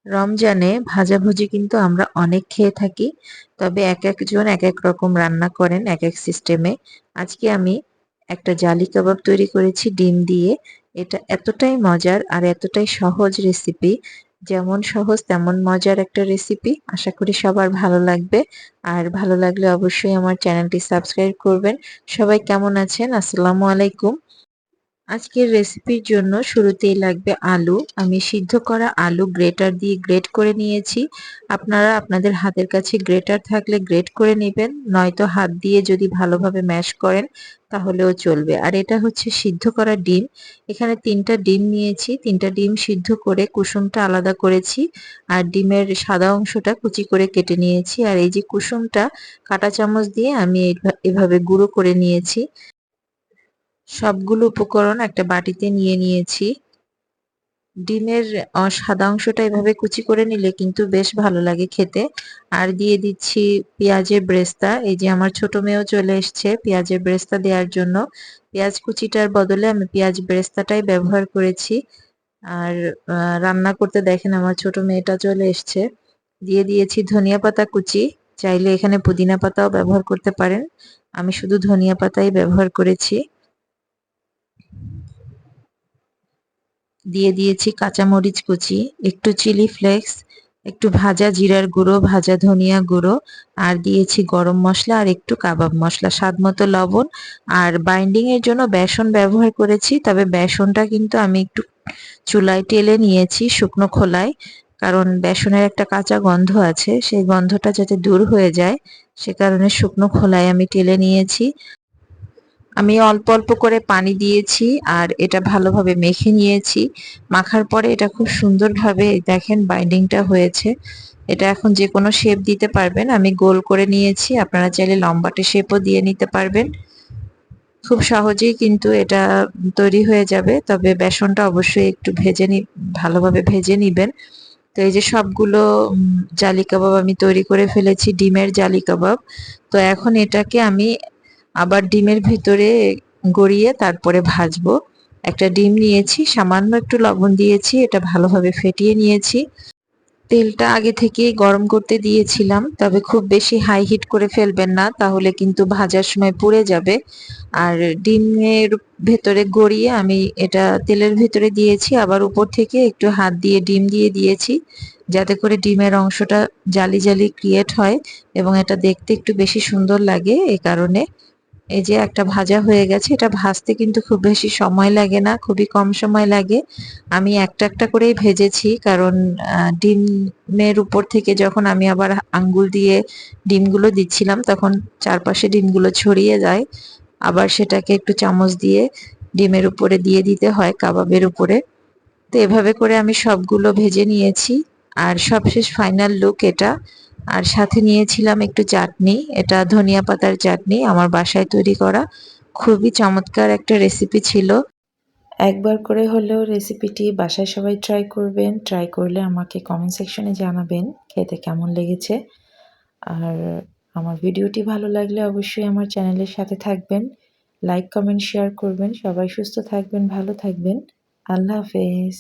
রমজানে ভাজাভুজি কিন্তু আমরা অনেক খেয়ে থাকি। তবে একেকজন একেক রকম রান্না করেন একেক সিস্টেমে। আজকে আমি একটা জালি কাবাব তৈরি করেছি ডিম দিয়ে। এটা এতটাই মজার আর এতটাই সহজ রেসিপি। যেমন সহজ তেমন মজার একটা রেসিপি। আশা করি সবার ভালো লাগবে। আর ভালো লাগলে অবশ্যই আমার চ্যানেলটি সাবস্ক্রাইব করবেন। সবাই কেমন আছেন? আসসালামু আলাইকুম। আজকের রেসিপির জন্য শুরুতেই লাগবে আলু। আমি সিদ্ধ করা আলু গ্রেটার দিয়ে গ্রেট করে নিয়েছি। আপনারা আপনাদের হাতের কাছে গ্রেটার থাকলে গ্রেট করে নেবেন, নয়তো হাত দিয়ে যদি ভালোভাবে ম্যাশ করেন তাহলেও চলবে। আর এটা হচ্ছে সিদ্ধ করা ডিম। এখানে ৩টা ডিম নিয়েছি। ৩টা ডিম সিদ্ধ করে কুসুমটা আলাদা করেছি। আর ডিমের সাদা অংশটা কুচি করে কেটে নিয়েছি। আর এই যে কুসুমটা কাঁটা চামচ দিয়ে আমি এভাবে গুঁড়ো করে নিয়েছি। সবগুলো উপকরণ একটা বাটিতে নিয়ে নিয়েছি। ডিমের সাদা অংশটা এভাবে কুচি করে নিলে কিন্তু বেশ ভালো লাগে খেতে। আর দিয়ে দিচ্ছি পেঁয়াজের ব্রেস্তা। এই যে আমার ছোট মেয়েও চলে এসছে পেঁয়াজের ব্রেস্তা দেওয়ার জন্য। পেঁয়াজ কুচিটার বদলে আমি পেঁয়াজ ব্রেস্তাটাই ব্যবহার করেছি। আর রান্না করতে দেখেন আমার ছোট মেয়েটা চলে এসছে। দিয়ে দিয়েছি ধনিয়া পাতা কুচি। চাইলে এখানে পুদিনা পাতাও ব্যবহার করতে পারেন। আমি শুধু ধনিয়া পাতাই ব্যবহার করেছি। দিয়ে দিয়েছি কাঁচামরিচ কুচি, একটু চিলি ফ্লেক্স, একটু ভাজা জিরার গুঁড়ো, ভাজা ধনিয়া গুঁড়ো, আর দিয়েছি গরম মশলা আর একটু কাবাব মশলা, স্বাদ মতো লবণ। আর বাইন্ডিং এর জন্য বেসন ব্যবহার করেছি, তবে বেসনটা কিন্তু আমি একটু চুলায় টেলে নিয়েছি শুকনো খোলায়। কারণ বেসনের একটা কাঁচা গন্ধ আছে, সেই গন্ধটা যাতে দূর হয়ে যায় সে কারণে শুকনো খোলায় আমি টেলে নিয়েছি। আমি অল্প অল্প করে পানি দিয়েছি আর এটা ভালোভাবে মেখে নিয়েছি। মাখার পরে এটা খুব সুন্দরভাবে দেখেন বাইন্ডিংটা হয়েছে। এটা এখন যে কোনো শেপ দিতে পারবেন। আমি গোল করে নিয়েছি, আপনারা চাইলে লম্বাটে শেপও দিয়ে নিতে পারবেন। খুব সহজেই কিন্তু এটা তৈরি হয়ে যাবে, তবে বেসনটা অবশ্যই একটু ভালোভাবে ভেজে নিবেন। তো এই যে সবগুলো জালি কাবাব আমি তৈরি করে ফেলেছি, ডিমের জালি কাবাব। তো এখন এটাকে আমি আবার ডিমের ভিতরে গড়িয়ে তারপরে ভাজবো। একটা ডিম নিয়েছি, সামান্য একটু লবণ দিয়েছি, এটা ভালোভাবে ফেটিয়ে নিয়েছি। তেলটা আগে থেকেই গরম করতে দিয়েছিলাম, তবে খুব বেশি হাই হিট করে ফেলবেন না, তাহলে কিন্তু ভাজার সময় পুড়ে যাবে। আর ডিমের ভেতরে গড়িয়ে আমি এটা তেলের ভেতরে দিয়েছি, আবার উপর থেকে একটু হাত দিয়ে ডিম দিয়ে দিয়েছি, যাতে করে ডিমের অংশটা জালি জালি ক্রিয়েট হয় এবং এটা দেখতে একটু বেশি সুন্দর লাগে। এই কারণে এই যে একটা ভাজা হয়ে গেছে, এটা ভাজতে কিন্তু খুব বেশি সময় লাগে না, খুবই কম সময় লাগে। আমি একটা একটা করেই ভেজেছি, কারণ ডিমের উপর থেকে যখন আমি আবার আঙ্গুল দিয়ে ডিমগুলো দিচ্ছিলাম তখন চারপাশে ডিমগুলো ছড়িয়ে যায়। আবার সেটাকে একটু চামচ দিয়ে ডিমের উপরে দিয়ে দিতে হয় কাবাবের উপরে। তো এভাবে করে আমি সবগুলো ভেজে নিয়েছি। আর সবশেষ ফাইনাল লুক এটা। আর সাথে নিয়েছিলাম একটু চাটনি, এটা ধনিয়া পাতার চাটনি, আমার বাসায় তৈরি করা। খুবই চমৎকার একটা রেসিপি ছিল। একবার করে হলেও রেসিপিটি বাসায় সবাই ট্রাই করবেন। ট্রাই করলে আমাকে কমেন্ট সেকশনে জানাবেন খেতে কেমন লেগেছে। আর আমার ভিডিওটি ভালো লাগলে অবশ্যই আমার চ্যানেলের সাথে থাকবেন। লাইক, কমেন্ট, শেয়ার করবেন। সবাই সুস্থ থাকবেন, ভালো থাকবেন। আল্লাহ হাফেজ।